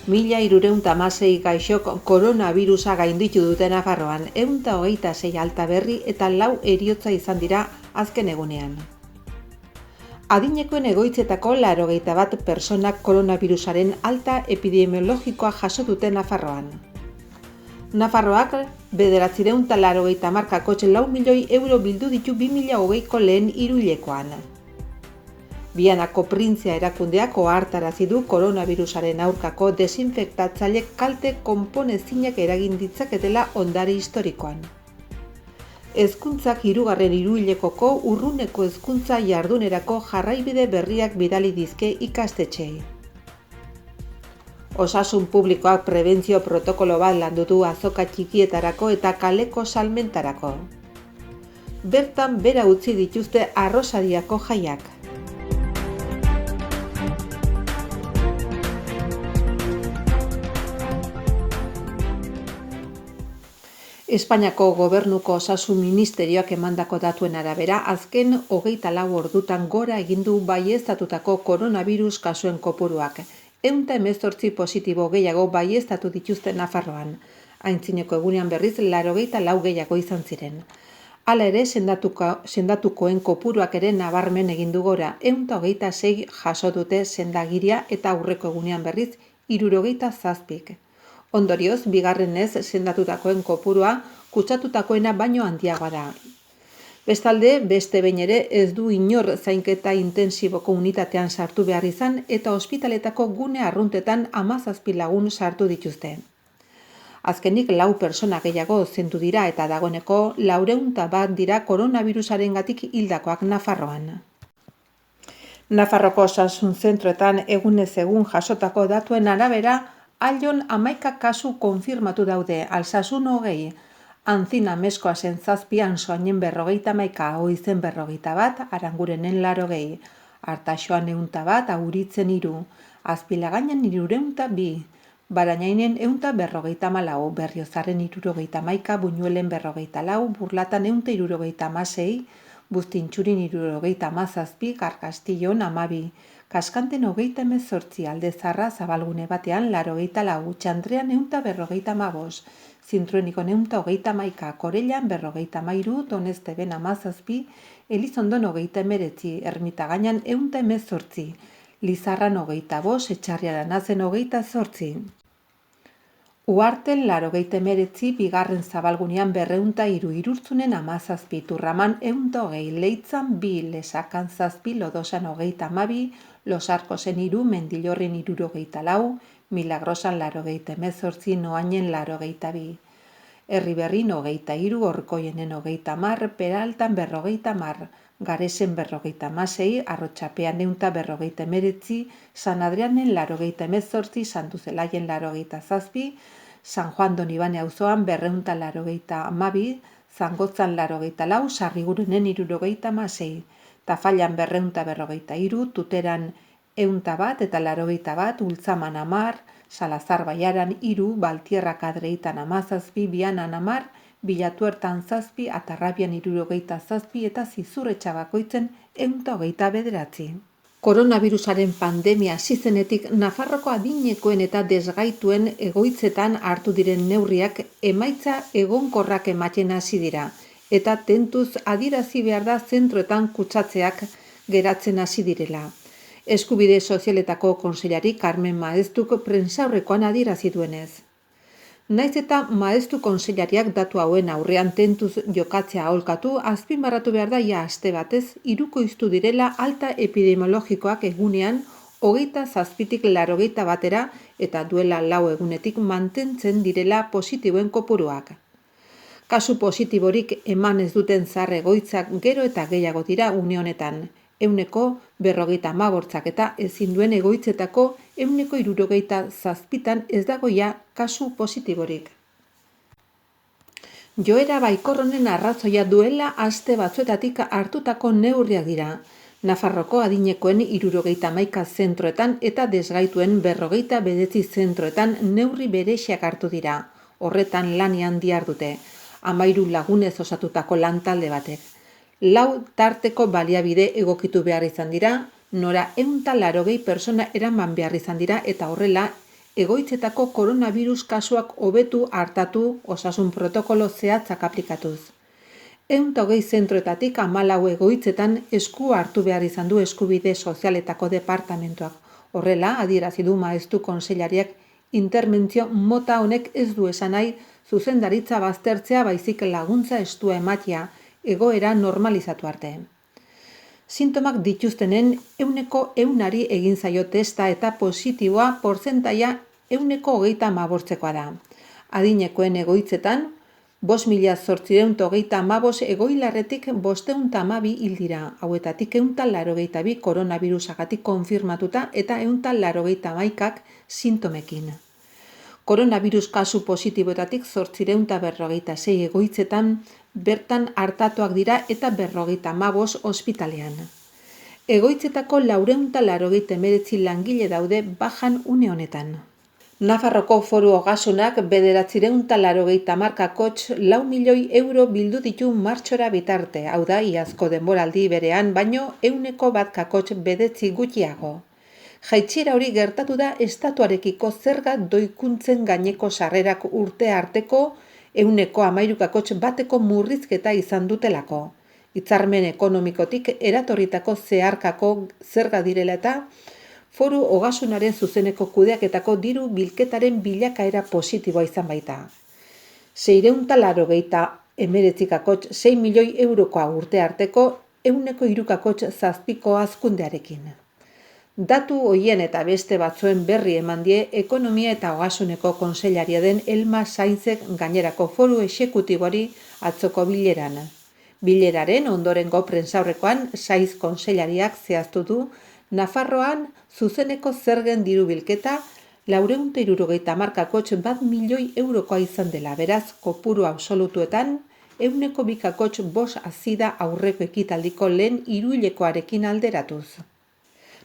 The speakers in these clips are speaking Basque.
1316 gaixok koronavirusa gainditu dute Nafarroan, 126 alta berri eta 4 heriotza izan dira azken egunean. Adinekoen egoitzetako 81 pertsonak koronavirusaren alta epidemiologikoa jaso dute Nafarroan. Nafarroak 980 kakotxe 4 milioi euro bildu ditu 2020ko lehen hiruhilekoan. Vianako Printzia erakundeak ohartarazi du koronavirusaren aurkako desinfektatzaile kalte konponezinak eragin ditzaketela ondare historikoan. Hezkuntzak 3. hiruhilekoko urruneko hezkuntza jardunerako jarraibide berriak bidali dizke ikastetxeei. Osasun publikoak prebentzio protokolo bat landu du azoka txikietarako eta kaleko salmentarako. Bertan bera utzi dituzte arrosariako jaiak. Espainiako Gobernuko Osasun Ministerioak emandako datuen arabera, azken 24 ordutan gora egin du baieztatutako koronavirus kasuen kopuruak. 118 positibo gehiago baieztatu dituzte Nafarroan. Aintzineko egunean berriz 84 gehiago izan ziren. Hala ere, sendatukoen kopuruak ere nabarmen egin du gora. 126 jaso dute sendagiria eta aurreko egunean berriz 67. Ondorioz, bigarrenez sendatutakoen kopurua kutsatutakoena baino handiagoa da. Bestalde, beste behin ere ez du inor zainketa intensiboko unitatean sartu behar izan eta ospitaletako gune arruntetan 17 lagun sartu dituzte. Azkenik 4 pertsona gehiago zendu dira eta dagoeneko 401 dira koronavirusarengatik hildakoak Nafarroan. Nafarroko osasun zentroetan egunez egun jasotako datuen arabera, Aion 11 kasu konfirmatu daude, Alsasun 20, Antzina Meskoasen 7, Ansoainen 51, Oizen 21, Arangurenen 80, Artaxoan 101, Auritzen 3, Azpilagainan 302, Barainainen 154, Berriozarren 71, Buñuelen 44, Burlatan 176, Bustintxurin 37, Karkastillon 12, Kaskanten 38, Aldezarra Zabalgune batean 84, Txandrean 155, Zintruenikon 131, Korellan 53, Donesteben 17, Elizondon 29, Ermitagainan 118, Lizarran 25, Etxarriaran azen 28. Uarten 89, Bigarren Zabalgunean 203, Irurtzunen 17, Turraman 120, Leitzan 2, Lesakan 7, Lodosan 32, Los Arcosen 3, Mendillorrin 74, Milagrosan 88, Noainen 82, Herriberrin 23, Orkoienen 30, Peraltan 40, Garesen 56, Arrotxapean 159, San Adrianen 88, Santuzelaien 87, San Juan Donibane auzoan 282, Zangotzan 84, Sarrigurenen 76, Tafallan 243, Tuteran 101 eta 81, Ultzaman 10, Salazar Baiaran 3, Baltierra Kadreitan 17, Bianan 10, Bilatuertan 7, Atarrabian 77 eta Zizurretxa bakoitzen 129. Koronavirusaren pandemia hasi zenetik Nafarroko adinekoen eta desgaituen egoitzetan hartu diren neurriak emaitza egonkorrak ematen hasi dira eta tentuz adierazi behar da zentroetan kutsatzeak geratzen hasi direla. Eskubide Sozialetako kontseilari Carmen Maeztuk prentsaurrekoan adierazi duenez. Naiz eta Maeztu kontseilariak datu hauen aurrean tentuz jokatzea aholkatu, azpimarratu behar da ia aste batez hirukoiztu direla alta epidemiologikoak egunean 27tik 81 eta duela 4 egunetik mantentzen direla positiboen kopuruak. Kasu positiborik eman ez duten zahar egoitzak gero eta gehiago dira une honetan. 158 eta ezin duen egoitzetako 167 ez dagoia kasu positiborik. Joera baikor honen arrazoia duela aste batzuetatik hartutako neurriak dira. Nafarroko adinekoen 71 zentroetan eta desgaituen 49 zentroetan neurri bereziak hartu dira. Horretan lanean dihardute. 13 lagunez osatutako lantalde batek. 4 tarteko baliabide egokitu behar izan dira, nora 180 pertsona eraman behar izan dira eta horrela egoitzetako koronavirus kasuak hobetu artatu osasun protokolo zehatzak aplikatuz. 120 zentroetatik 14 egoitzetan esku hartu behar izan du eskubide sozialetako departamentuak. Horrela, adierazi du maeztu kontseilariak, interbentzio mota honek ez du esan nahi zuzendaritza baztertzea baizik laguntza estua ematea egoera normalizatu arte. Sintomak dituztenen 100% egin zaio testa eta positiboa portzentaia 135%koa da. Adinekoen egoitzetan 5.835 egoilarretik 512 hil dira, hauetatik 182 koronavirusagatik konfirmatuta eta 181 sintomekin. Koronavirus kasu positiboetatik 846 egoitzetan bertan artatuak dira eta 55 ospitalean. Egoitzetako 489 langile daude bajan une honetan. Nafarroko Foru Ogasunak 980 kakotx 4 milioi euro bildu ditu martxora bitarte, hau da, iazko denboraldi berean, baino 100 kakotx 9 gutxiago. Jaitsiera hori gertatu da estatuarekiko zerga doikuntzen gaineko sarrerak urte arteko 13 kakotx 1 murrizketa izan dutelako. Hitzarmen ekonomikotik eratorritako zeharkako zerga direla eta Foru Ogasunaren zuzeneko kudeaketako diru bilketaren bilakaera positiboa izan baita. 689 kakotx 6 milioi eurokoa urte arteko 103 kakotx 7ko hazkundearekin. Datu hoien eta beste batzuen berri eman die Ekonomia eta Ogasuneko kontseilaria den Elma Sainzek gainerako foru exekutibori atzoko bileran. Bileraren ondorengo prentsaurrekoan Saiz kontseilariak zehaztu du Nafarroan zuzeneko zergen diru bilketa 470 kakotx 1 milioi eurokoa izan dela, beraz, kopuru absolutuetan 102 kakotx 5 hazi da aurreko ekitaldiko lehen hiruhilekoarekin alderatuz.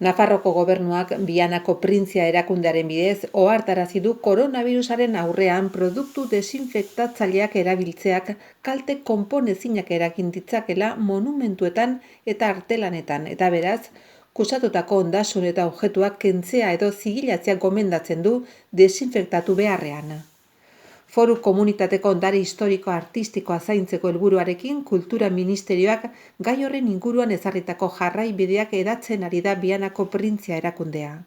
Nafarroko gobernuak Vianako Printzia erakundearen bidez ohartarazi du koronavirusaren aurrean produktu desinfektatzaileak erabiltzeak kalte konponezinak eragin ditzakela monumentuetan eta artelanetan, eta beraz, kusatutako ondasun eta objektuak kentzea edo zigilatzea gomendatzen du desinfektatu beharrean. Foru komunitateko ondare historiko artistikoa zaintzeko helburuarekin Kultura Ministerioak gai horren inguruan ezarritako jarraibideak hedatzen ari da Vianako Printzia erakundea.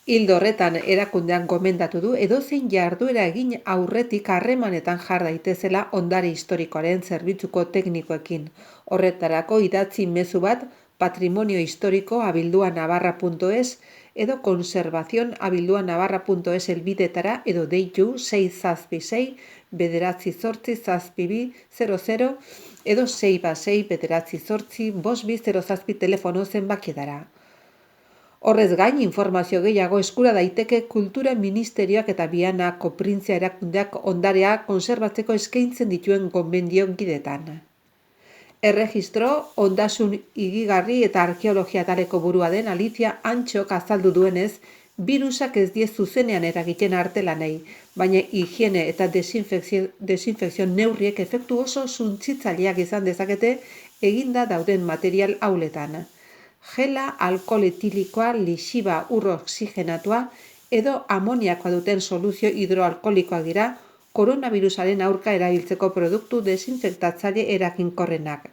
Ildo horretan erakundean gomendatu du edozein jarduera egin aurretik harremanetan jar daitezela ondare historikoaren zerbitzuko teknikoekin. Horretarako idatzi mezu bat patrimoniohistorico@navarra.es edo conservacion@navarra.es helbidetara edo deitu 676 988 00 edo 626 988 5207 telefono zenbakietara. Horrez gain, informazio gehiago eskura daiteke Kultura Ministerioak eta Vianako Printzia erakundeak ondarea konserbatzeko eskaintzen dituen gomendio gidetan. Erregistro, ondasun higigarri eta arkeologia ataleko burua den Alicia Antxok azaldu duenez, birusak ez die zuzenean eragiten artelanei, baina higiene eta desinfekzio neurriek efektu oso suntsitzaileak izan dezakete eginda dauden material hauletan. Gela, alkohol etilikoa, lixiba ur oxigenatua edo amoniakoa duten soluzio hidroalkoholikoak dira koronavirusaren aurka erabiltzeko produktu desinfektatzaile eraginkorrenak,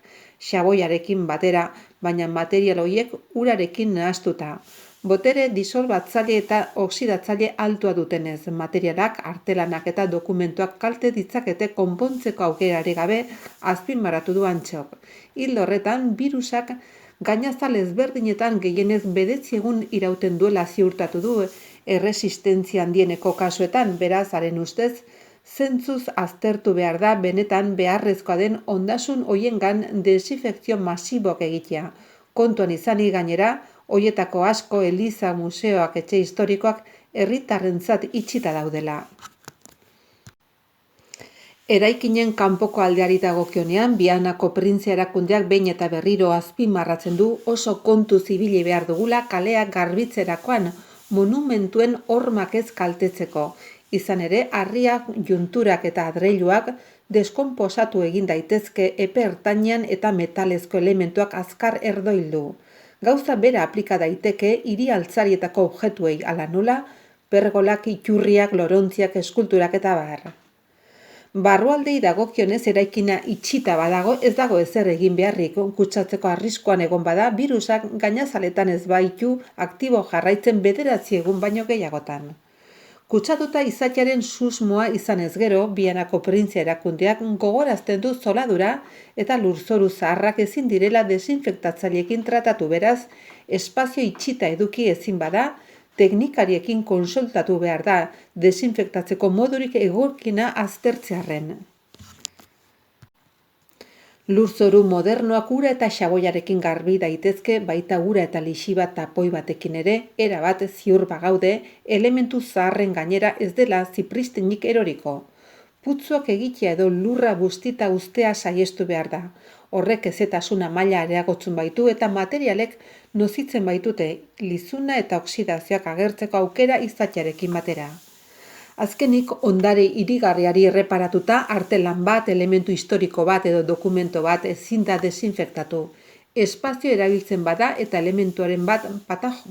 xaboiarekin batera, baina material horiek urarekin nahastuta. Botere disolbatzaile eta oxidatzaile altua dutenez, materialak, artelanak eta dokumentuak kalte ditzakete konpontzeko aukerari gabe azpimarratu du Antxok. Ildo horretan, birusak gainazal ezberdinetan gehienez 9 egun irauten duela ziurtatu du erresistentzia handieneko kasuetan, beraz, haren ustez, zentzuz aztertu behar da benetan beharrezkoa den ondasun hoiengan desinfekzio masibok egitea. Kontuan izanik gainera, hoietako asko eliza, museoak, etxe historikoak herritarrentzat itxita daudela. Eraikinen kanpoko aldeari dagokionean, Vianako Printzia erakundeak behin eta berriro azpimarratzen du oso kontu zibili behar dugula kaleak garbitzerakoan monumentuen hormak ez kaltetzeko. Izan ere, harriak, junturak eta adreiluak deskonposatu egin daitezke epe ertainean eta metalezko elementuak azkar erdoildu. Gauza bera aplika daiteke hiri altzarietako objektuei ala nola, pergolak, iturriak, lorontziak, eskulturak eta bar. Barrualdei dagokionez eraikina itxita badago, ez dago ezer egin beharrik, kutsatzeko arriskuan egon bada, birusak gainazaletan ez baitu aktibo jarraitzen 9 egun baino gehiagotan. Kutsatuta izatearen susmoa izanez gero, Bianako Printzia erakundeak gogorazten du zoladura eta lurzoru zaharrak ezin direla desinfektatzaileekin tratatu, beraz, espazio itxita eduki ezin bada, teknikariekin konsultatu behar da desinfektatzeko modurik egokiena aztertzearren. Lurzoru modernoak ura eta xaboiarekin garbi daitezke, baita ura eta lixiba tapoi batekin ere, erabat ziur bagaude, elementu zaharren gainera ez dela zipristenik eroriko. Putzuak egitea edo lurra bustita ustea saiestu behar da. Horrek ezetasuna maila areagotzen baitu eta materialek nozitzen baitute lizuna eta oksidazioak agertzeko aukera izatearekin batera. Azkenik, ondare irigarriari erreparatuta artelan bat, elementu historiko bat edo dokumento bat ezin da desinfektatu. Espazio erabiltzen bada eta elementuaren bat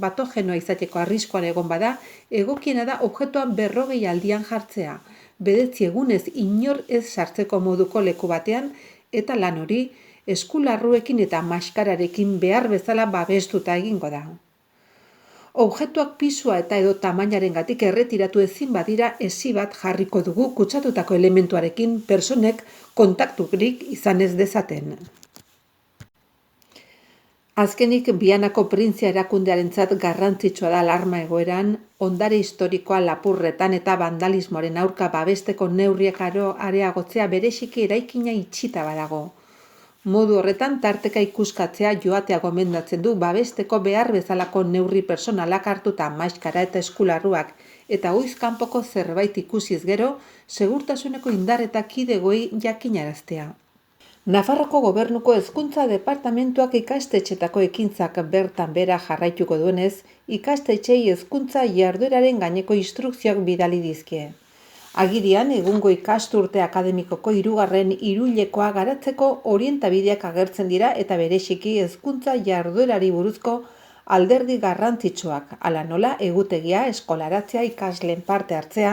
patogenoa izateko arriskuan egon bada, egokiena da objektuan 40 aldian jartzea. 9 egunez inor ez sartzeko moduko leku batean eta lan hori eskularruekin eta maskararekin behar bezala babestuta egingo da. Objektuak pisua eta edo tamainarengatik erretiratu ezin badira esi bat jarriko dugu kutsatutako elementuarekin pertsonek kontakturik izan ez dezaten. Azkenik, Bianako Printzia erakundearentzat garrantzitsua da alarma egoeran, ondare historikoa lapurretan eta vandalismoaren aurka babesteko neurriak areagotzea bereziki eraikina itxita badago. Modu horretan tarteka ikuskatzea joatea gomendatzen du babesteko behar bezalako neurri personalak hartuta maskara eta eskularruak eta ohiz kanpoko zerbait ikusiz gero, segurtasuneko indar eta kidegoi jakinaraztea. Nafarroko Gobernuko Hezkuntza Departamentuak ikastetxetako ekintzak bertan bera jarraituko duenez, ikastetxei hezkuntza jardueraren gaineko instrukzioak bidali dizkie. Agirian, egungo ikasturte akademikoko 3. hiruhilekoa garatzeko orientabideak agertzen dira eta bereziki hezkuntza jarduerari buruzko alderdi garrantzitsuak, hala nola egutegia, eskolaratzea, ikasleen parte hartzea,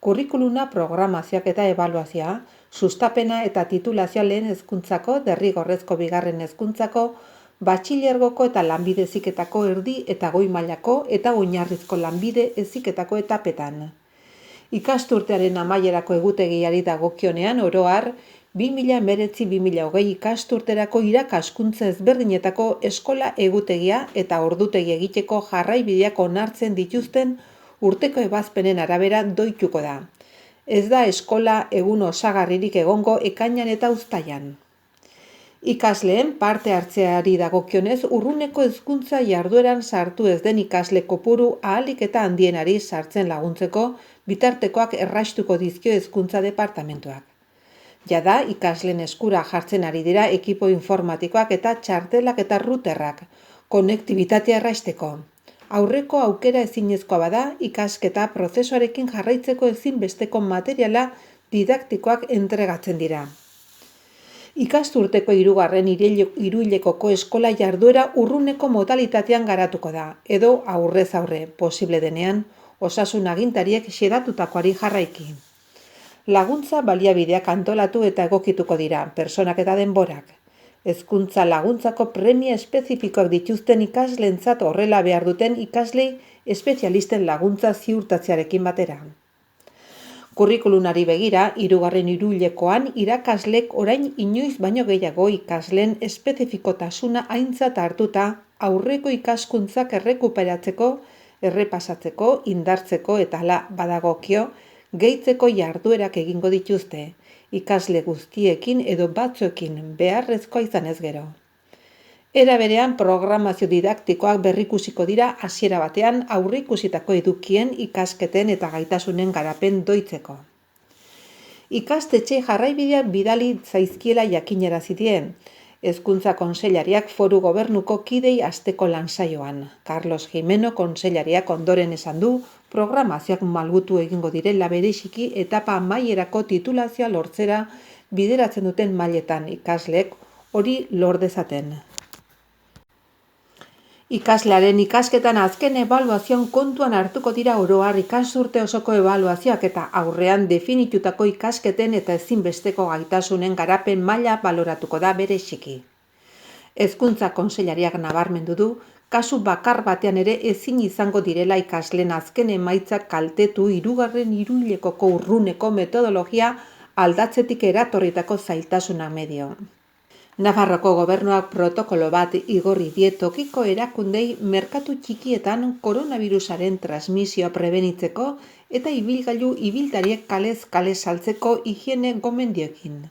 kurrikuluna, programazioak eta ebaluazioa, sustapena eta titulazioa lehen hezkuntzako, derrigorrezko 2. hezkuntzako, batxilergoko eta lanbide heziketako erdi eta goi mailako eta oinarrizko lanbide heziketako etapetan. Ikasturtearen amaierako egutegiari dagokionean oro har 2019-2020 ikasturterako irakaskuntza ezberdinetako eskola egutegia eta ordutegi egiteko jarraibideak onartzen dituzten urteko ebazpenen arabera doituko da. Ez da eskola egun osagarririk egongo ekainean eta uztailan. Ikasleen parte hartzeari dagokionez urruneko hezkuntza jardueran sartu ez den ikasle kopuru ahalik eta handienari sartzen laguntzeko bitartekoak erraistuko dizkio hezkuntza departamentuak. Jada ikasleen eskura jartzen ari dira ekipo informatikoak eta txartelak eta routerrak, konektibitatea erraisteko. Aurreko aukera ezinezkoa bada ikasketa prozesuarekin jarraitzeko ezinbesteko materiala didaktikoak entregatzen dira. Ikasturteko 3. hiruhilekoko eskola jarduera urruneko modalitatean garatuko da, edo aurrez aurre, posible denean, osasun agintariek xedatutakoari jarraiki. Laguntza baliabideak antolatu eta egokituko dira, pertsonak eta denborak. Hezkuntza laguntzako premia espezifikoak dituzten ikasleentzat horrela behar duten ikaslei espezialisten laguntza ziurtatzearekin batera. Kurrikulunari begira, 3. hiruhilekoan irakaslek orain inoiz baino gehiago ikasleen espezifikotasuna aintzat hartuta aurreko ikaskuntzak errekuperatzeko, errepasatzeko, indartzeko eta hala badagokio, gehitzeko jarduerak egingo dituzte, ikasle guztiekin edo batzuekin beharrezkoa izanez gero. Era berean, programazio didaktikoak berrikusiko dira hasiera batean aurreikusitako edukien, ikasketen eta gaitasunen garapen doitzeko. Ikastetxe jarraibidea bidali zaizkiela jakinarazi die, Hezkuntza Kontseilariak Foru Gobernuko kidei asteko lansaioan. Carlos Jimeno kontseilariak ondoren esan du, programazioak malgutu egingo direla bereziki etapa amaierako titulazioa lortzera bideratzen duten mailetan ikasleek hori lor dezaten. Ikaslearen ikasketan azken ebaluazioan kontuan hartuko dira oro har ikasturte osoko ebaluazioak eta aurrean definitutako ikasketen eta ezinbesteko gaitasunen garapen maila baloratuko da bereziki. Hezkuntza kontseilariak nabarmendu du, kasu bakar batean ere ezin izango direla ikasleen azken emaitzak kaltetu hirugarren hiruhilekoko urruneko metodologia aldatzetik eratorritako zailtasuna medio. Nafarroko gobernuak protokolo bat igorri die tokiko erakundei merkatu txikietan koronavirusaren transmisioa prebenitzeko eta ibilgailu ibiltariek kalez kale saltzeko higiene gomendioekin.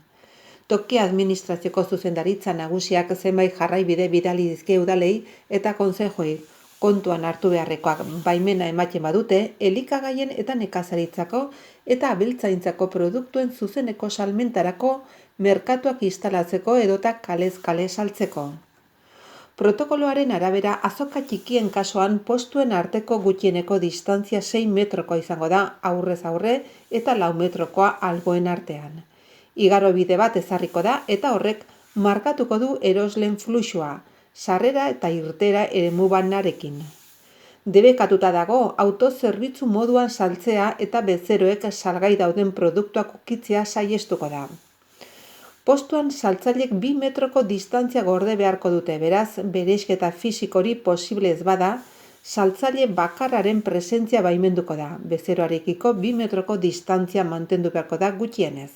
Toki administrazioko zuzendaritza nagusiak zenbait jarraibide bidali dizkie udalei eta kontsejoi kontuan hartu beharrekoak baimena ematen badute elikagaien eta nekazaritzako eta abeltzaintzako produktuen zuzeneko salmentarako merkatuak instalatzeko edota kalez kale saltzeko. Protokoloaren arabera azoka txikien kasuan postuen arteko gutxieneko distantzia 6 metrokoa izango da aurrez aurre eta 4 metrokoa alboen artean. Igarobide bat ezarriko da eta horrek markatuko du erosleen fluxua, sarrera eta irtera eremu banarekin. Debekatuta dago autozerbitzu moduan saltzea eta bezeroek salgai dauden produktuak ukitzea saihestuko da. Postuan saltzaileek 2 metroko distantzia gorde beharko dute, beraz, bereizketa fisikori posible ez bada, saltzaile bakarraren presentzia baimenduko da, bezeroarekiko 2 metroko distantzia mantendu beharko da gutxienez.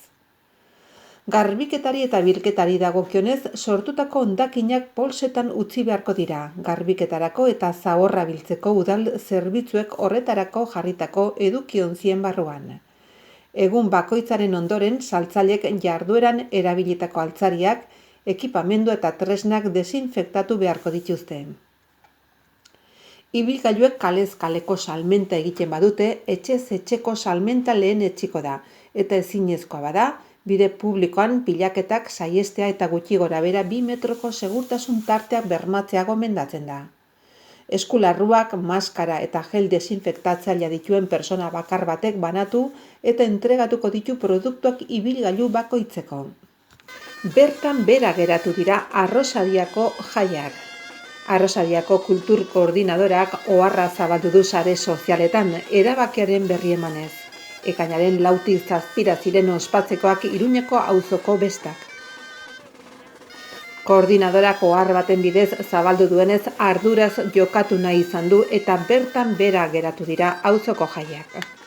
Garbiketari eta bilketari dagokionez, sortutako hondakinak polsetan utzi beharko dira, garbiketarako eta zaborra biltzeko udal zerbitzuek horretarako jarritako edukiontzien barruan. Egun bakoitzaren ondoren, saltzaileek jardueran erabilitako altzariak, ekipamendu eta tresnak desinfektatu beharko dituzte. Ibilgailuek kalez kaleko salmenta egiten badute, etxez etxeko salmenta lehen etsiko da, eta ezinezkoa bada, bide publikoan pilaketak saihestea eta gutxi gorabehera 2 metroko segurtasun tarteak bermatzea gomendatzen da. Eskularruak, maskara eta gel desinfektatzailea dituen persona bakar batek banatu eta entregatuko ditu produktuak ibilgailu bakoitzeko. Bertan bera geratu dira Arrosadiako jaiak. Arrosadiako kultur koordinadorak oharra zabaldu du sare sozialetan erabakiaren berri emanez. Ekainaren 4tik 7 ziren ospatzekoak Iruñeko auzoko bestak. Koordinadorak ohar baten bidez zabaldu duenez arduraz jokatu nahi izan du eta bertan bera geratu dira auzoko jaiak.